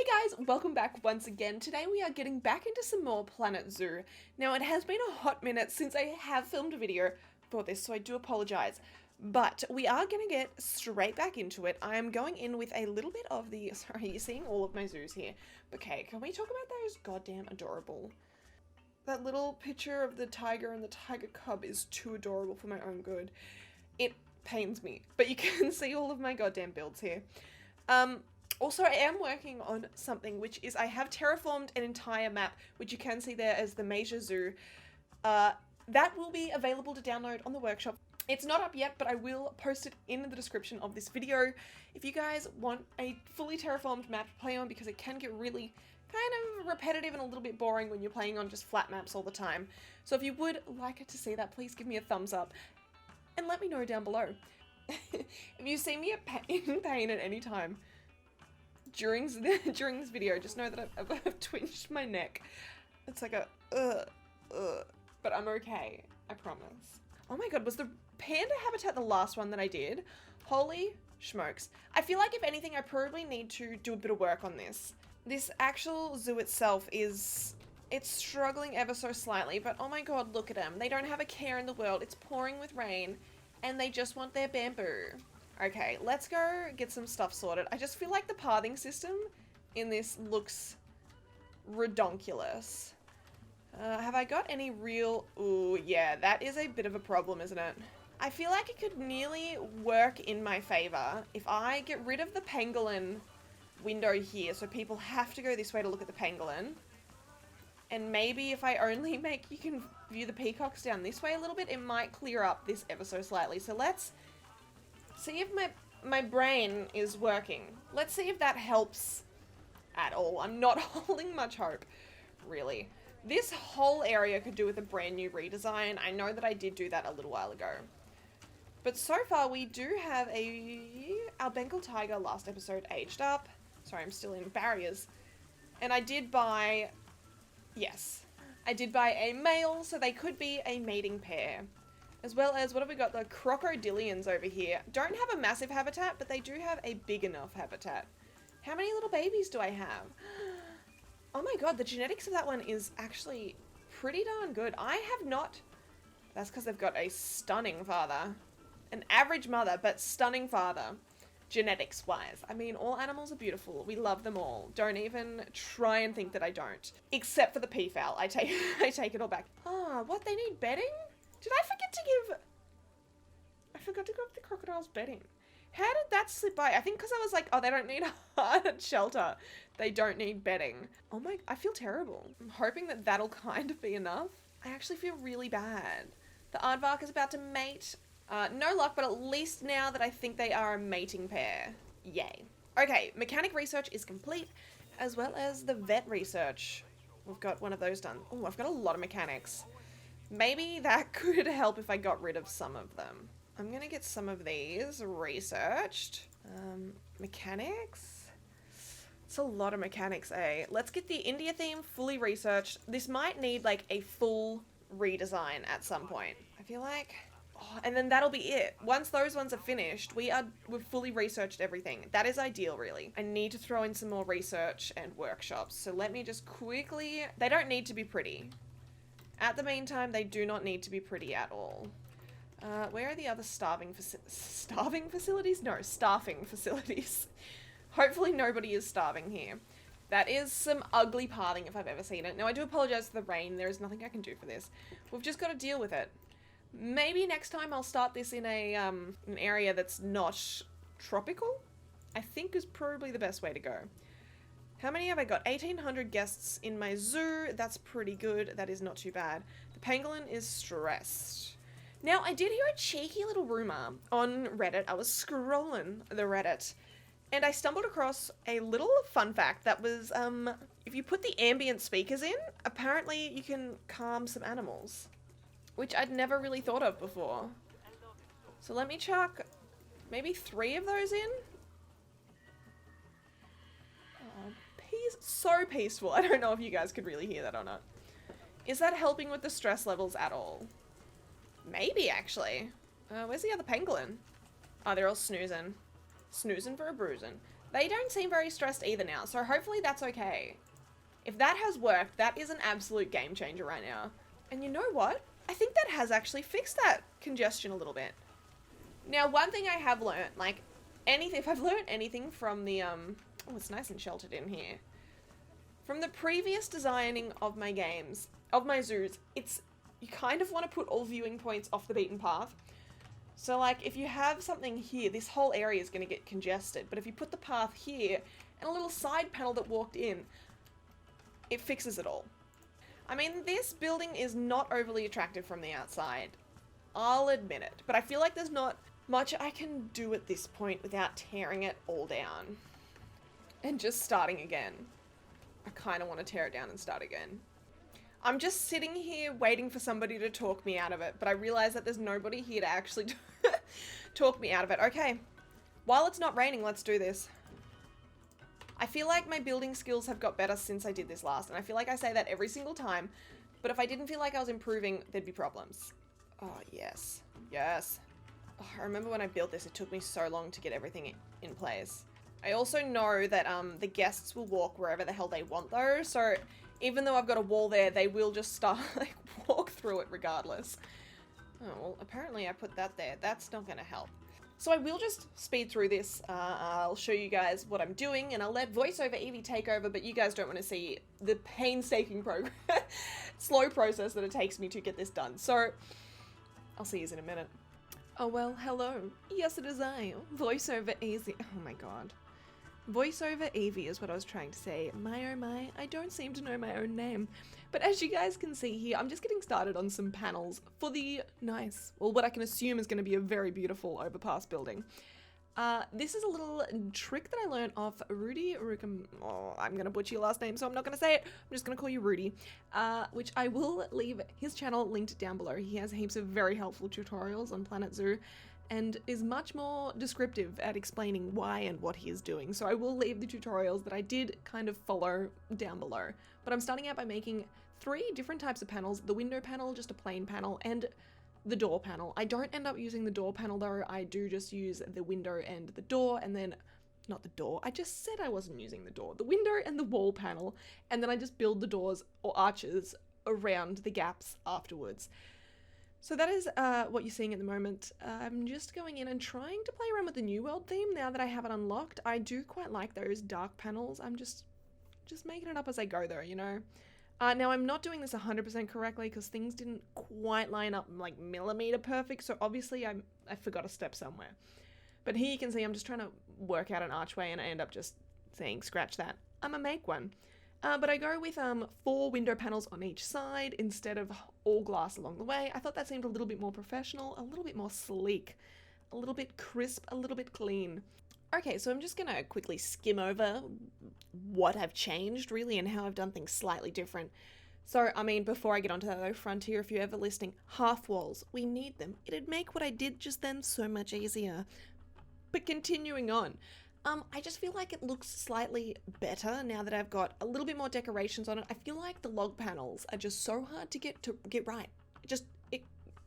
Hey guys, welcome back once again. Today we are getting back into some more Planet Zoo. Now it has been a hot minute since I have filmed a video for this, so I do apologize. But we are going to get straight back into it. I am going in with a little bit of the... Sorry, you're seeing all of my zoos here. Okay, can we talk about those goddamn adorable? That little picture of the tiger and the tiger cub is too adorable for my own good. It pains me, but you can see all of my goddamn builds here. Also, I am working on something, which is I have terraformed an entire map, which you can see there as the Major Zoo. That will be available to download on the workshop. It's not up yet, but I will post it in the description of this video. If you guys want a fully terraformed map to play on, because it can get really kind of repetitive and a little bit boring when you're playing on just flat maps all the time. So if you would like to see that, please give me a thumbs up and let me know down below. If you see me in pain at any time during this video, just know that I've twitched my neck. It's like a but I'm okay, I promise. Oh my god, was the panda habitat the last one that I did? Holy smokes. I feel like if anything, I probably need to do a bit of work on this. This actual zoo itself it's struggling ever so slightly, but oh my god, look at them. They don't have a care in the world. It's pouring with rain and they just want their bamboo. Okay, let's go get some stuff sorted. I just feel like the pathing system in this looks redonkulous. Have I got any real... Ooh, yeah, that is a bit of a problem, isn't it? I feel like it could nearly work in my favor if I get rid of the pangolin window here, so people have to go this way to look at the pangolin. And maybe if I only make you can view the peacocks down this way a little bit, it might clear up this ever so slightly. So let's see if my brain is working. Let's see if that helps at all. I'm not holding much hope, really. This whole area could do with a brand new redesign. I know that I did do that a little while ago. But so far we do have our Bengal tiger last episode aged up. Sorry, I'm still in barriers. And I did buy... Yes. I did buy a male, so they could be a mating pair. As well as, what have we got? The crocodilians over here. Don't have a massive habitat, but they do have a big enough habitat. How many little babies do I have? Oh my god, the genetics of that one is actually pretty darn good. I have not... That's because they've got a stunning father. An average mother, but stunning father. Genetics-wise. I mean, all animals are beautiful. We love them all. Don't even try and think that I don't. Except for the peafowl. I take it all back. Ah, what? They need bedding? Did I forget to give... I forgot to give the crocodiles bedding. How did that slip by? I think because I was like, oh, they don't need a hard shelter. They don't need bedding. Oh my... I feel terrible. I'm hoping that that'll kind of be enough. I actually feel really bad. The aardvark is about to mate. No luck, but at least now that I think they are a mating pair. Yay. Okay, mechanic research is complete, as well as the vet research. We've got one of those done. Oh, I've got a lot of mechanics. Maybe that could help if I got rid of some of them. I'm gonna get some of these researched. Mechanics? It's a lot of mechanics, eh? Let's get the India theme fully researched. This might need like a full redesign at some point. I feel like... Oh, and then that'll be it. Once those ones are finished, we've fully researched everything. That is ideal, really. I need to throw in some more research and workshops. So let me just quickly... They don't need to be pretty. At the meantime, they do not need to be pretty at all. Where are the other starving facilities? No, staffing facilities. Hopefully nobody is starving here. That is some ugly pathing if I've ever seen it. Now, I do apologize for the rain. There is nothing I can do for this. We've just got to deal with it. Maybe next time I'll start this in an area that's not tropical. I think is probably the best way to go. How many have I got? 1,800 guests in my zoo. That's pretty good. That is not too bad. The pangolin is stressed. Now, I did hear a cheeky little rumor on Reddit. I was scrolling the Reddit, and I stumbled across a little fun fact that was, if you put the ambient speakers in, apparently you can calm some animals, which I'd never really thought of before. So let me chuck maybe 3 of those in. Oh, so peaceful. I don't know if you guys could really hear that or not. Is that helping with the stress levels at all? Maybe, actually. Where's the other pangolin? Oh, they're all snoozing. Snoozing for a bruising. They don't seem very stressed either now, so hopefully that's okay. If that has worked, that is an absolute game changer right now. And you know what? I think that has actually fixed that congestion a little bit. Now, one thing I have learned, like, anything, if I've learned anything from the, oh, it's nice and sheltered in here. From the previous designing of my games, of my zoos, it's, you kind of want to put all viewing points off the beaten path. So, like, if you have something here, this whole area is going to get congested. But if you put the path here, and a little side panel that walked in, it fixes it all. I mean, this building is not overly attractive from the outside. I'll admit it. But I feel like there's not much I can do at this point without tearing it all down. And just starting again. I kind of want to tear it down and start again. I'm just sitting here waiting for somebody to talk me out of it, but I realize that there's nobody here to actually talk me out of it. Okay, while it's not raining, let's do this. I feel like my building skills have got better since I did this last, and I feel like I say that every single time, but if I didn't feel like I was improving, there'd be problems. Oh, yes. Yes. Oh, I remember when I built this, it took me so long to get everything in place. I also know that the guests will walk wherever the hell they want though, so even though I've got a wall there, they will just start, like, walk through it regardless. Oh, well, apparently I put that there. That's not gonna help. So I will just speed through this. I'll show you guys what I'm doing, and I'll let VoiceOver Eevee take over, but you guys don't want to see the painstaking slow process that it takes me to get this done. So I'll see you in a minute. Oh, well, hello. Yes, it is I, VoiceOver Eevee. Oh my god. VoiceOver Eevee is what I was trying to say. My oh my, I don't seem to know my own name. But as you guys can see here, I'm just getting started on some panels for the nice, well, what I can assume is going to be a very beautiful overpass building. This is a little trick that I learned off Rudy Rukam. Oh, I'm going to butcher your last name, so I'm not going to say it. I'm just going to call you Rudy, which I will leave his channel linked down below. He has heaps of very helpful tutorials on Planet Zoo, and is much more descriptive at explaining why and what he is doing. So I will leave the tutorials that I did kind of follow down below. But I'm starting out by making 3 different types of panels: the window panel, just a plain panel, and the door panel. I don't end up using the door panel though. I do just use the window and the door, and then, not the door, I just said I wasn't using the door. The window and the wall panel, and then I just build the doors or arches around the gaps afterwards. So that is what you're seeing at the moment. I'm just going in and trying to play around with the New World theme now that I have it unlocked. I do quite like those dark panels. I'm just making it up as I go though, you know. Now I'm not doing this 100% correctly because things didn't quite line up like millimeter perfect, so obviously I forgot a step somewhere. But here you can see I'm just trying to work out an archway, and I end up just saying scratch that. I'm gonna make one. But I go with 4 window panels on each side instead of all glass along the way. I thought that seemed a little bit more professional, a little bit more sleek, a little bit crisp, a little bit clean. Okay, so I'm just gonna quickly skim over what I've changed really and how I've done things slightly different. So, I mean, before I get onto that though, Frontier, if you're ever listening, half walls, we need them. It'd make what I did just then so much easier. But continuing on, I just feel like it looks slightly better now that I've got a little bit more decorations on it. I feel like the log panels are just so hard to get right.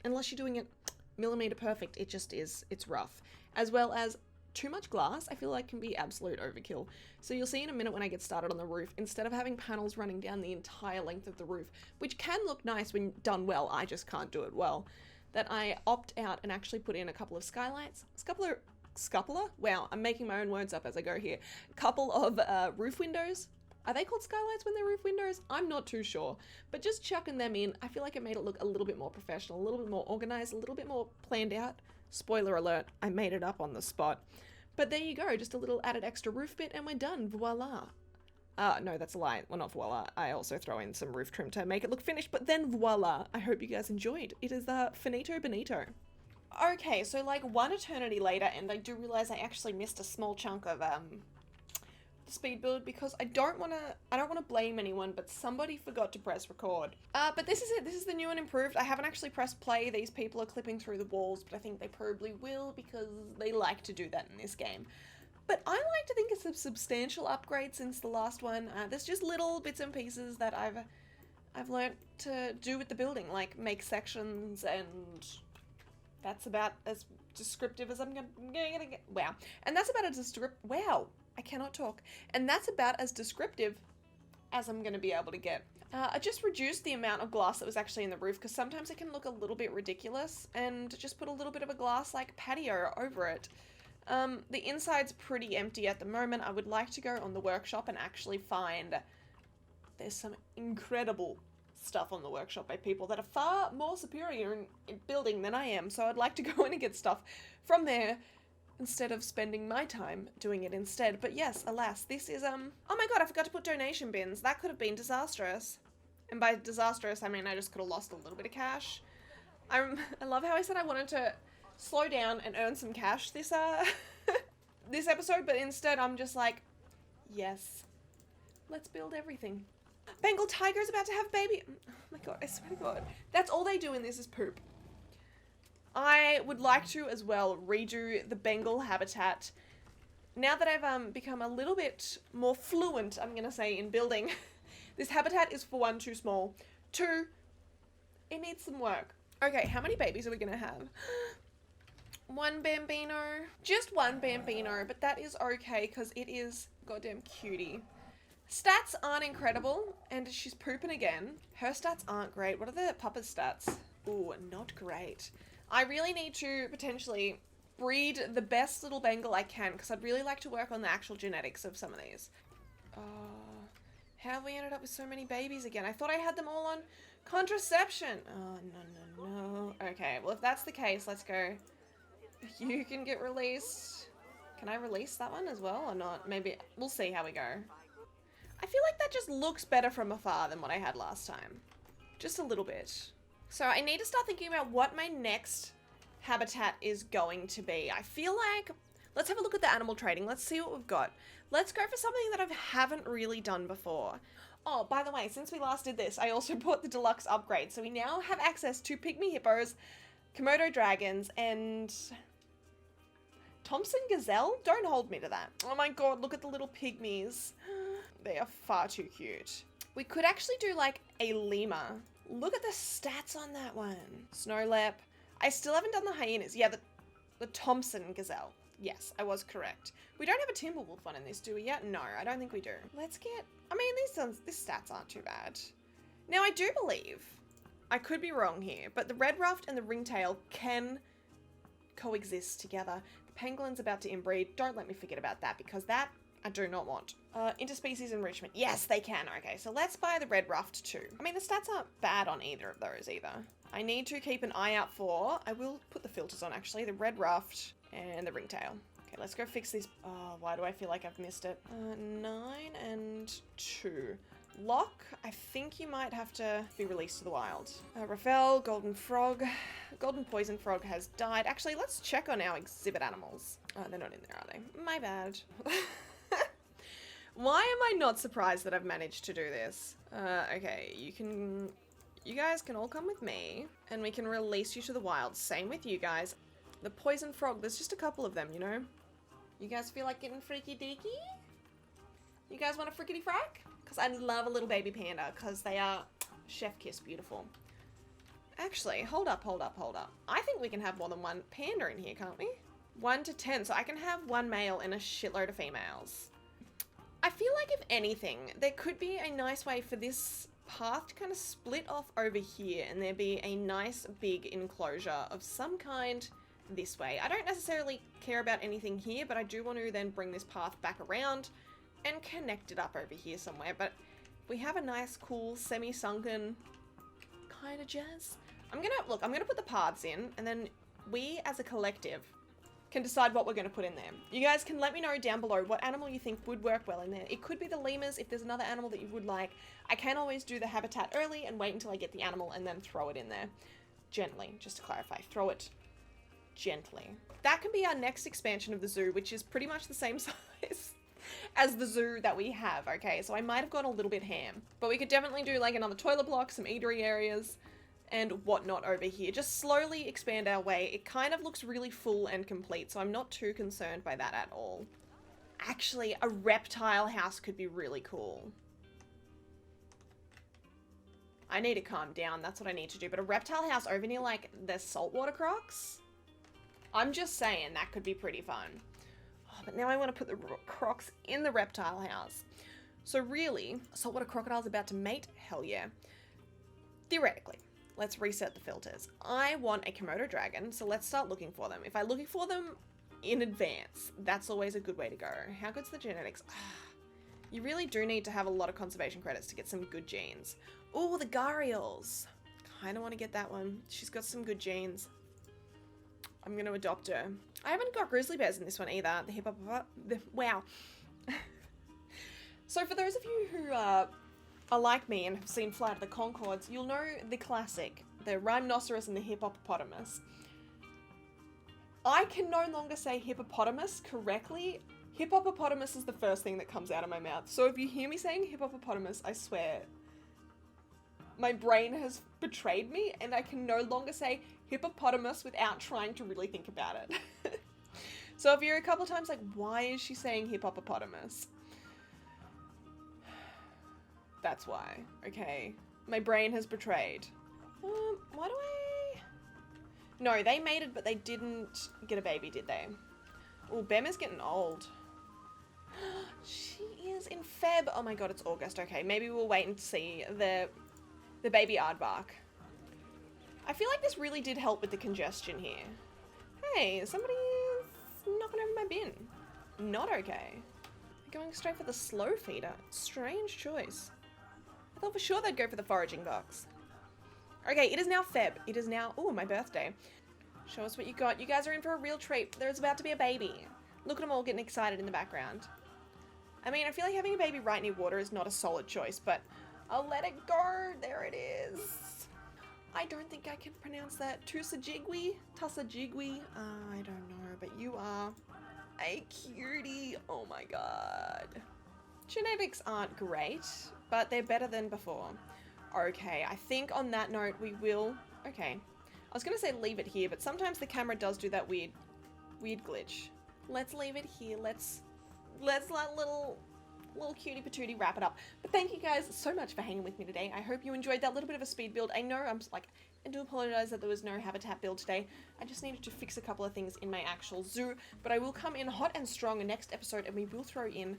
Unless you're doing it millimeter perfect, it just is, it's rough. As well as too much glass, I feel like can be absolute overkill. So you'll see in a minute when I get started on the roof, instead of having panels running down the entire length of the roof, which can look nice when done well, I just can't do it well, that I opt out and actually put in a couple of skylights, scupola? Wow, I'm making my own words up as I go here. Couple of roof windows. Are they called skylights when they're roof windows? I'm not too sure. But just chucking them in, I feel like it made it look a little bit more professional, a little bit more organized, a little bit more planned out. Spoiler alert, I made it up on the spot. But there you go, just a little added extra roof bit and we're done, voila. No, that's a lie. Well, not voila. I also throw in some roof trim to make it look finished, but then voila. I hope you guys enjoyed. It is finito bonito. Okay, so like one eternity later, and I do realize I actually missed a small chunk of the speed build because I don't want to blame anyone, but somebody forgot to press record. But this is it. This is the new and improved. I haven't actually pressed play. These people are clipping through the walls, but I think they probably will because they like to do that in this game. But I like to think it's a substantial upgrade since the last one. There's just little bits and pieces that I've learnt to do with the building, like make sections and That's about as descriptive as I'm gonna get. Wow. And that's about as wow. I cannot talk. And that's about as descriptive as I'm gonna be able to get. I just reduced the amount of glass that was actually in the roof because sometimes it can look a little bit ridiculous, and just put a little bit of a glass like patio over it. The inside's pretty empty at the moment. I would like to go on the workshop and actually find there's some incredible stuff on the workshop by people that are far more superior in building than I am. So I'd like to go in and get stuff from there instead of spending my time doing it instead. But yes, alas, this is, oh my god, I forgot to put donation bins. That could have been disastrous. And by disastrous, I mean I just could have lost a little bit of cash. I love how I said I wanted to slow down and earn some cash this, this episode, but instead I'm just like, yes, let's build everything. Bengal tiger's about to have baby. Oh my god, I swear to god. That's all they do in this is poop. I would like to as well redo the Bengal habitat. Now that I've become a little bit more fluent, I'm gonna say, in building, this habitat is, for one, too small. Two, it needs some work. Okay, how many babies are we gonna have? One bambino. Just one bambino, but that is okay because it is goddamn cutie. Stats aren't incredible, and she's pooping again. Her stats aren't great. What are the Papa's stats? Ooh, not great. I really need to potentially breed the best little Bengal I can, because I'd really like to work on the actual genetics of some of these. How have we ended up with so many babies again? I thought I had them all on contraception. Oh, no. Okay, well, if that's the case, let's go. You can get released. Can I release that one as well or not? Maybe. We'll see how we go. I feel like that just looks better from afar than what I had last time. Just a little bit. So I need to start thinking about what my next habitat is going to be. I feel like, let's have a look at the animal trading. Let's see what we've got. Let's go for something that I haven't really done before. Oh, by the way, since we last did this, I also bought the deluxe upgrade. So we now have access to pygmy hippos, Komodo dragons, and Thompson gazelle? Don't hold me to that. Oh my god, look at the little pygmies. They are far too cute. We could actually do like a lemur. Look at the stats on that one. Snow lep. I still haven't done the hyenas. Yeah, the Thompson gazelle. Yes, I was correct. We don't have a timber wolf one in this, do we yet? No, I don't think we do. Let's get, I mean, these stats aren't too bad. Now, I do believe, I could be wrong here, but the red ruffed and the ringtail can coexist together. The penguin's about to inbreed. Don't let me forget about that, because that I do not want. Interspecies enrichment. Yes, they can. Okay, so let's buy the red ruffed too. I mean, the stats aren't bad on either of those either. I need to keep an eye out for, I will put the filters on actually, the red ruffed and the ringtail. Okay, let's go fix these. Oh, why do I feel like I've missed it? 9 and 2. Lock, I think you might have to be released to the wild. Raphael, golden frog. Golden poison frog has died. Actually, let's check on our exhibit animals. Oh, they're not in there, are they? My bad. Why am I not surprised that I've managed to do this? Okay, you guys can all come with me, and we can release you to the wild. Same with you guys. The poison frog, there's just a couple of them, you know? You guys feel like getting freaky deaky? You guys want a frickety frack? Because I love a little baby panda, because they are chef kiss beautiful. Actually, hold up. I think we can have more than one panda in here, can't we? 1 to 10, so I can have one male and a shitload of females. I feel like if anything, there could be a nice way for this path to kind of split off over here and there be a nice big enclosure of some kind this way. I don't necessarily care about anything here, but I do want to then bring this path back around and connect it up over here somewhere. But we have a nice, cool, semi-sunken kind of jazz. I'm gonna put the paths in, and then we as a collective can decide what we're going to put in there. You guys can let me know down below what animal you think would work well in there. It could be the lemurs if there's another animal that you would like. I can always do the habitat early and wait until I get the animal and then throw it in there. Gently, just to clarify. Throw it gently. That can be our next expansion of the zoo, which is pretty much the same size as the zoo that we have, okay? So I might have gone a little bit ham. But we could definitely do like another toilet block, some eatery areas, and whatnot over here. Just slowly expand our way. It kind of looks really full and complete, so I'm not too concerned by that at all. Actually, a reptile house could be really cool. I need to calm down, that's what I need to do. But a reptile house over near like the saltwater crocs, I'm just saying that could be pretty fun. Oh, but now I want to put the crocs in the reptile house. So really, saltwater crocodiles about to mate? Hell yeah. Theoretically, let's reset the filters. I want a Komodo dragon, so let's start looking for them. If I'm looking for them in advance, that's always a good way to go. How good's the genetics? You really do need to have a lot of conservation credits to get some good genes. Oh, the Gharials. Kind of want to get that one. She's got some good genes. I'm going to adopt her. I haven't got grizzly bears in this one either. The wow. So for those of you who are like me and have seen Flight of the Conchords, you'll know the classic, the rhinoceros and the hippopotamus. I can no longer say hippopotamus correctly. Hippopotamus is the first thing that comes out of my mouth. So if you hear me saying hippopotamus, I swear, my brain has betrayed me and I can no longer say hippopotamus without trying to really think about it. So if you're a couple times like, why is she saying hippopotamus? That's why, okay? My brain has betrayed. Why do I... No, they mated, but they didn't get a baby, did they? Oh, Bem is getting old. She is in Feb. Oh my god, it's August. Okay, maybe we'll wait and see the baby aardvark. I feel like this really did help with the congestion here. Hey, somebody's knocking over my bin. Not okay. They're going straight for the slow feeder. Strange choice. I thought for sure they'd go for the foraging box. Okay, it is now Feb. It is now, oh, my birthday. Show us what you got. You guys are in for a real treat. There's about to be a baby. Look at them all getting excited in the background. I mean, I feel like having a baby right near water is not a solid choice, but I'll let it go. There it is. I don't think I can pronounce that. Tusajigwi? Tusajigwi? I don't know, but you are a cutie. Oh my god. Genetics aren't great, but they're better than before. Okay, I think on that note we will... Okay. I was going to say leave it here, but sometimes the camera does do that weird glitch. Let's leave it here. Let's let little cutie patootie wrap it up. But thank you guys so much for hanging with me today. I hope you enjoyed that little bit of a speed build. I know I do apologize that there was no habitat build today. I just needed to fix a couple of things in my actual zoo, but I will come in hot and strong in next episode and we will throw in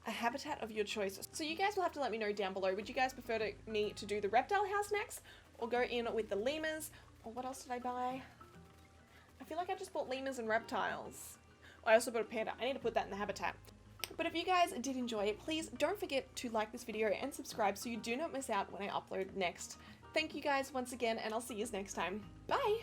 a habitat of your choice. So you guys will have to let me know down below. Would you guys prefer me to do the reptile house next, or go in with the lemurs, or what else did I buy? I feel like I just bought lemurs and reptiles. I also bought a panda. I need to put that in the habitat. But if you guys did enjoy it, please don't forget to like this video and subscribe so you do not miss out when I upload next. Thank you guys once again, and I'll see you next time. Bye!